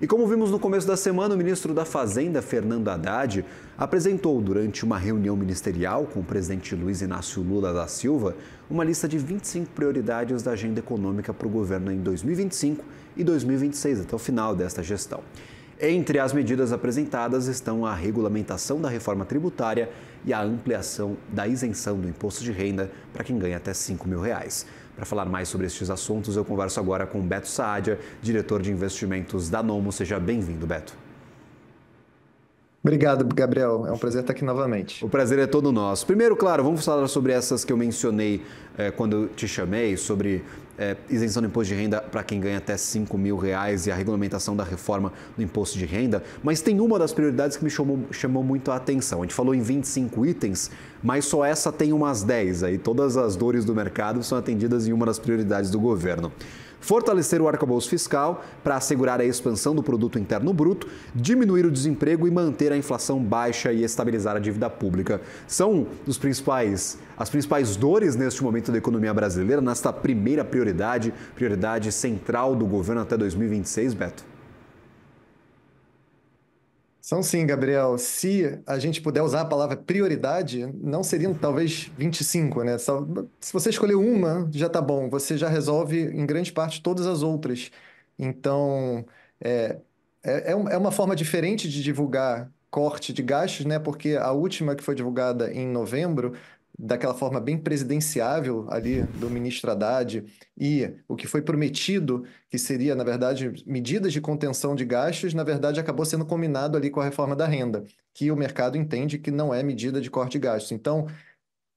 E como vimos no começo da semana, o ministro da Fazenda, Fernando Haddad, apresentou durante uma reunião ministerial com o presidente Luiz Inácio Lula da Silva uma lista de 25 prioridades da agenda econômica para o governo em 2025 e 2026, até o final desta gestão. Entre as medidas apresentadas estão a regulamentação da reforma tributária e a ampliação da isenção do imposto de renda para quem ganha até R$ 5.000. Para falar mais sobre estes assuntos, eu converso agora com Beto Saadia, diretor de investimentos da Nomo. Seja bem-vindo, Beto. Obrigado, Gabriel. É um prazer estar aqui novamente. O prazer é todo nosso. Primeiro, claro, vamos falar sobre essas que eu mencionei quando eu te chamei, sobre isenção do imposto de renda para quem ganha até R$ 5.000 e a regulamentação da reforma do imposto de renda. Mas tem uma das prioridades que me chamou muito a atenção. A gente falou em 25 itens, mas só essa tem umas 10. Aí todas as dores do mercado são atendidas em uma das prioridades do governo. Fortalecer o arcabouço fiscal para assegurar a expansão do produto interno bruto, diminuir o desemprego e manter a inflação baixa e estabilizar a dívida pública. São as principais dores neste momento da economia brasileira, nesta primeira prioridade central do governo até 2026, Beto? São sim, Gabriel. Se a gente puder usar a palavra prioridade, não seriam talvez 25, né? Se você escolher uma, já está bom. Você já resolve, em grande parte, todas as outras. Então, é uma forma diferente de divulgar corte de gastos, né? Porque a última que foi divulgada em novembro, daquela forma bem presidenciável ali do ministro Haddad, e o que foi prometido, que seria, na verdade, medidas de contenção de gastos, na verdade, acabou sendo combinado ali com a reforma da renda, que o mercado entende que não é medida de corte de gastos. Então,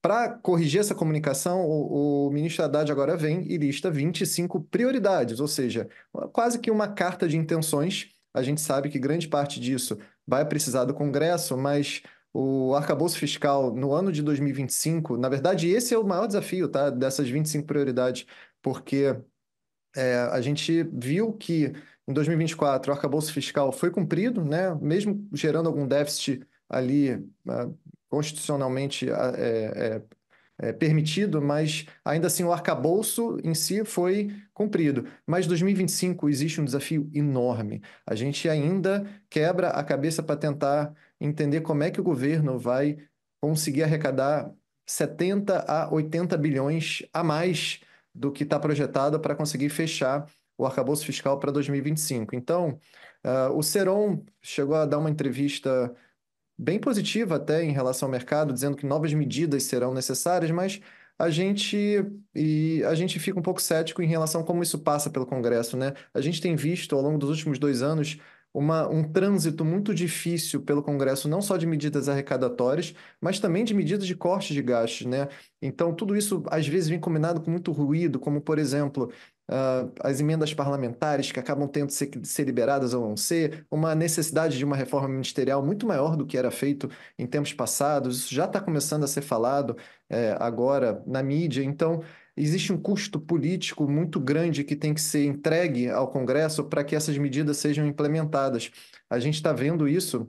para corrigir essa comunicação, o ministro Haddad agora vem e lista 25 prioridades, ou seja, quase que uma carta de intenções. A gente sabe que grande parte disso vai precisar do Congresso, mas o arcabouço fiscal no ano de 2025, na verdade, esse é o maior desafio, tá, dessas 25 prioridades, porque a gente viu que em 2024 o arcabouço fiscal foi cumprido, né, mesmo gerando algum déficit ali constitucionalmente permitido, mas ainda assim o arcabouço em si foi cumprido. Mas 2025 existe um desafio enorme. A gente ainda quebra a cabeça para tentar entender como é que o governo vai conseguir arrecadar 70 a 80 bilhões a mais do que está projetado para conseguir fechar o arcabouço fiscal para 2025. Então, o Seron chegou a dar uma entrevista bem positiva até em relação ao mercado, dizendo que novas medidas serão necessárias, mas a gente fica um pouco cético em relação a como isso passa pelo Congresso, né? A gente tem visto ao longo dos últimos 2 anos um trânsito muito difícil pelo Congresso, não só de medidas arrecadatórias, mas também de medidas de corte de gastos, né? Então, tudo isso às vezes vem combinado com muito ruído, como, por exemplo, as emendas parlamentares que acabam tendo que ser liberadas ou não ser, uma necessidade de uma reforma ministerial muito maior do que era feito em tempos passados. Isso já está começando a ser falado agora na mídia. Então, existe um custo político muito grande que tem que ser entregue ao Congresso para que essas medidas sejam implementadas. A gente está vendo isso,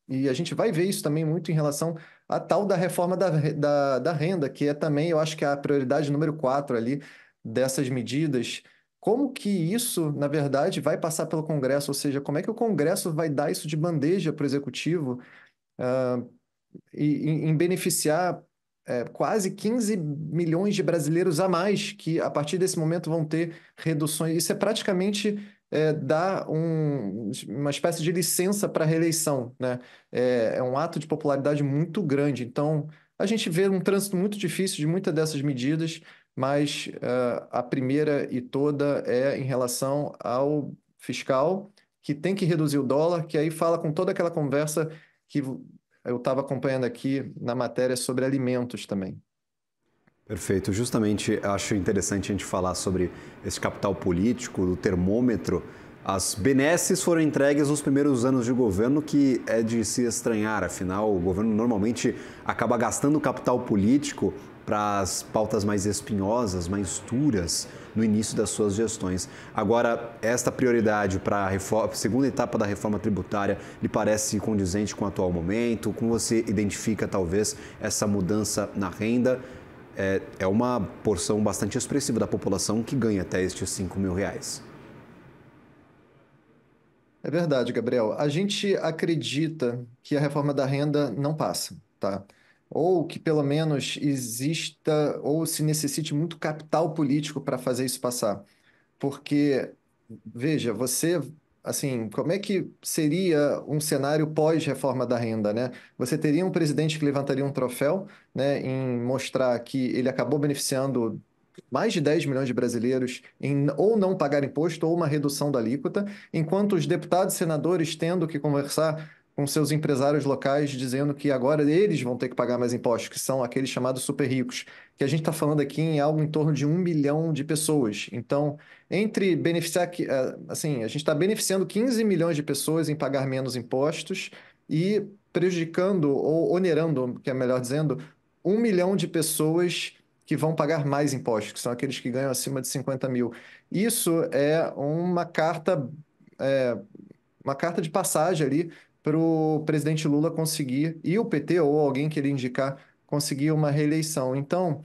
e a gente vai ver isso também muito em relação à tal da reforma da renda, que é também, eu acho que é a prioridade número 4 ali dessas medidas. Como que isso, na verdade, vai passar pelo Congresso? Ou seja, como é que o Congresso vai dar isso de bandeja para o Executivo em beneficiar quase 15 milhões de brasileiros a mais que, a partir desse momento, vão ter reduções? Isso é praticamente dar uma espécie de licença para reeleição, né? É um ato de popularidade muito grande. Então, a gente vê um trânsito muito difícil de muitas dessas medidas, mas a primeira e toda é em relação ao fiscal, que tem que reduzir o dólar, que aí fala com toda aquela conversa que eu estava acompanhando aqui na matéria sobre alimentos também. Perfeito. Justamente acho interessante a gente falar sobre esse capital político, do termômetro. As benesses foram entregues nos primeiros anos de governo, que é de se estranhar. Afinal, o governo normalmente acaba gastando capital político para as pautas mais espinhosas, mais duras no início das suas gestões. Agora, esta prioridade para a segunda etapa da reforma tributária lhe parece condizente com o atual momento? Como você identifica, talvez, essa mudança na renda? É uma porção bastante expressiva da população que ganha até estes R$ 5.000. É verdade, Gabriel. A gente acredita que a reforma da renda não passa, tá? Ou que pelo menos exista ou se necessite muito capital político para fazer isso passar. Porque, veja, você, assim, como é que seria um cenário pós-reforma da renda, né? Você teria um presidente que levantaria um troféu, né, em mostrar que ele acabou beneficiando mais de 10 milhões de brasileiros em ou não pagar imposto ou uma redução da alíquota, enquanto os deputados e senadores tendo que conversar com seus empresários locais dizendo que agora eles vão ter que pagar mais impostos, que são aqueles chamados super ricos, que a gente está falando aqui em algo em torno de 1 milhão de pessoas. Então, entre beneficiar, assim, a gente está beneficiando 15 milhões de pessoas em pagar menos impostos e prejudicando ou onerando, que é melhor dizendo, 1 milhão de pessoas que vão pagar mais impostos, que são aqueles que ganham acima de 50 mil. Isso é é, uma carta de passagem ali para o presidente Lula conseguir, e o PT ou alguém que ele indicar, conseguir uma reeleição. Então,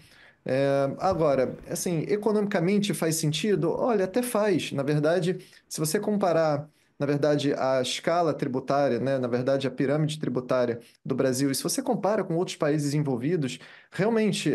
agora, assim, economicamente faz sentido? Olha, até faz. Na verdade, se você comparar, na verdade, a escala tributária, né, na verdade, a pirâmide tributária do Brasil, e se você compara com outros países envolvidos, realmente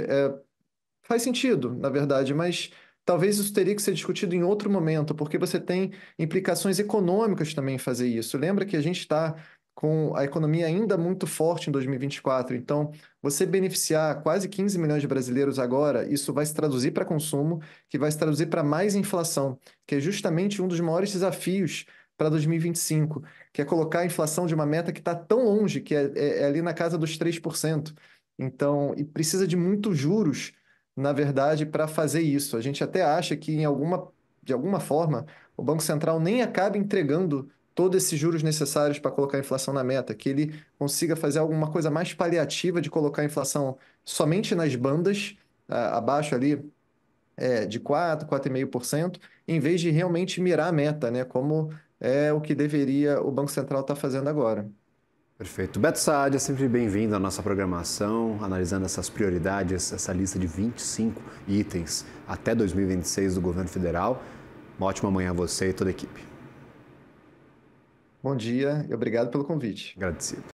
faz sentido, na verdade, mas talvez isso teria que ser discutido em outro momento, porque você tem implicações econômicas também em fazer isso. Lembra que a gente está com a economia ainda muito forte em 2024, então você beneficiar quase 15 milhões de brasileiros agora, isso vai se traduzir para consumo, que vai se traduzir para mais inflação, que é justamente um dos maiores desafios para 2025, que é colocar a inflação de uma meta que está tão longe, que é ali na casa dos 3%. Então, e precisa de muitos juros na verdade, para fazer isso. A gente até acha que, de alguma forma, o Banco Central nem acaba entregando todos esses juros necessários para colocar a inflação na meta, que ele consiga fazer alguma coisa mais paliativa de colocar a inflação somente nas bandas, abaixo ali de 4,5%, em vez de realmente mirar a meta, né? Como é o que deveria o Banco Central estar fazendo agora. Perfeito. Beto Saad é sempre bem-vindo à nossa programação, analisando essas prioridades, essa lista de 25 itens até 2026 do governo federal. Uma ótima manhã a você e toda a equipe. Bom dia e obrigado pelo convite. Agradecido.